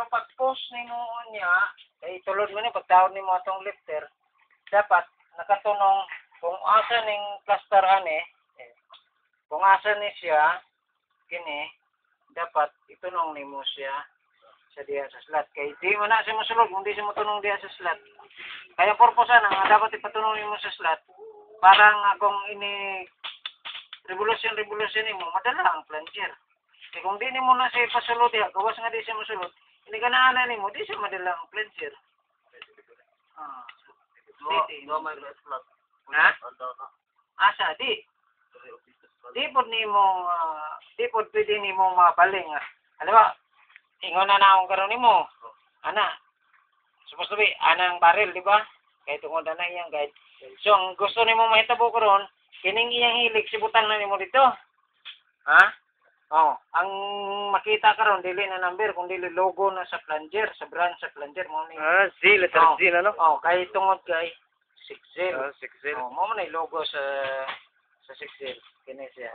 pag-post ni mo niya, ay tulod mo ni pagtawag ni mo atong lifter, dapat nakatunong kung asa ning cluster ani, kung asa ni siya, kini, dapat itunong ni mo siya sa diha sa slot. Kay di mo na siya masulod, kung di siya matunong diha sa slot. Kaya purpose na nga dapat ipatunong ni mo sa slot, para nga kung ini revolution ni mo, madala ang plunger. Kaya kung di ni mo na siya ipasulod diha, gawas nga di siya masulod, hindi ka na ni mo, di siya madala ang plunger. Ha? Asa, di. Di po ni mo, di po pwede ni mo mabaling. Alam ba, ingon na akong karon ni mo. Ana, supposed to be, anang baril, di ba? Kaya tungod na iyang guide. So, ang gusto ni mo mahitabo karon, kining iyang hilig, sibutan na ni mo dito. Ha? Oh, ang makita karon dili na number, kung dili logo na sa plunger, sa brand sa plunger mo ni. Z, letter Z na no? Oh, kay tungod kay 6L. 6Z. Oh, mo man logo sa 6L. Kini siya.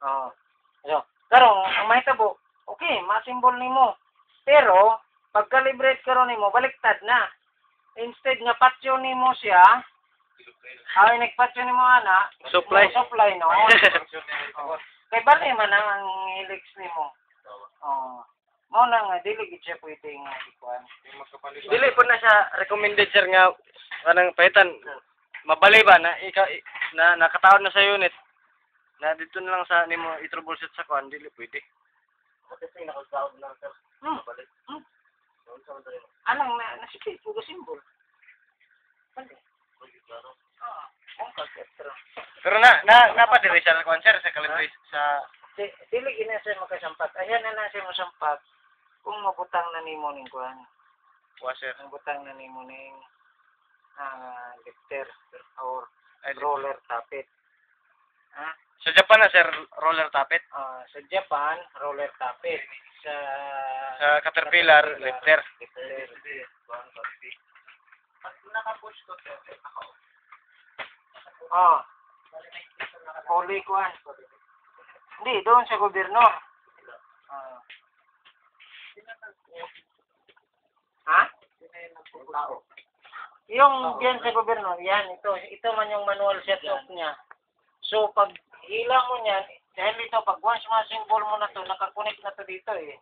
Oh. So, karon ang mahitabo, okay, ma-symbol nimo. Pero pag-calibrate karon nimo, baliktad na. Instead nga patyo nimo siya, ay nagpatyo nimo ana, Supply no. Oh. Kay bali man ang helix nimo. Oh. Mao na nga dili gid siya pwede nga ikuan. Dili po na siya recommended sir nga kanang pahitan. Mabalay ba na ikaw na nakataon na sa unit. Na dito na lang sa nimo i-troubleshoot sa kuan dili pwede. Kasi nakataon lang sir. Mabalay. Anong nasipit ko symbol. Pero na pa diri siya kuan sir sa calibrate sa Dili gina siya makasampat. Ayan na siya masampat. Kung mabutang na nimo ning kuan. washer. Mabutang na nimo ning lifter or roller tappet. Ha? Sa Japan na sir roller tappet. Sa Japan, roller tappet. Sa Caterpillar lifter. Nakapush ko ako. Holy kuan. Hindi, doon sa gobernador. Ha? Yung diyan sa gobernador, yan, ito man yung manual setup niya. So, pag hila mo niyan, dahil ito, pag once ma-symbol mo na to, nakakonect na to dito eh.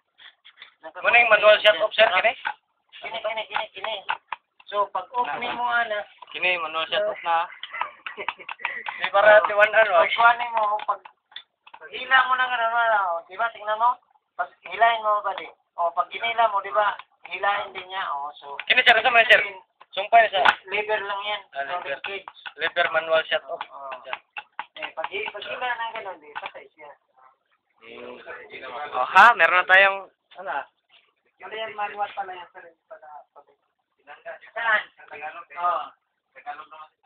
Ano yung manual setup sir kini? Kini. So, pag off ni mo ana, Kini manual setup na. Di para tiwanan wa. pag kuhanin mo, pag hila mo na nga, di ba, tingnan mo, pag hilahin mo ba di? O, pag hinila mo, di ba, hilahin din niya, so, Kini sir sa man sir. Sumpay sa lever lang yan. lever. Cage. Lever manual setup. Pag hila na gano'n, di, patay siya. Oh ha, meron na tayong Ano? Kaya yan, manual pala yan, sir. Saan? Sa Tagalog. Oo. Tagalog naman.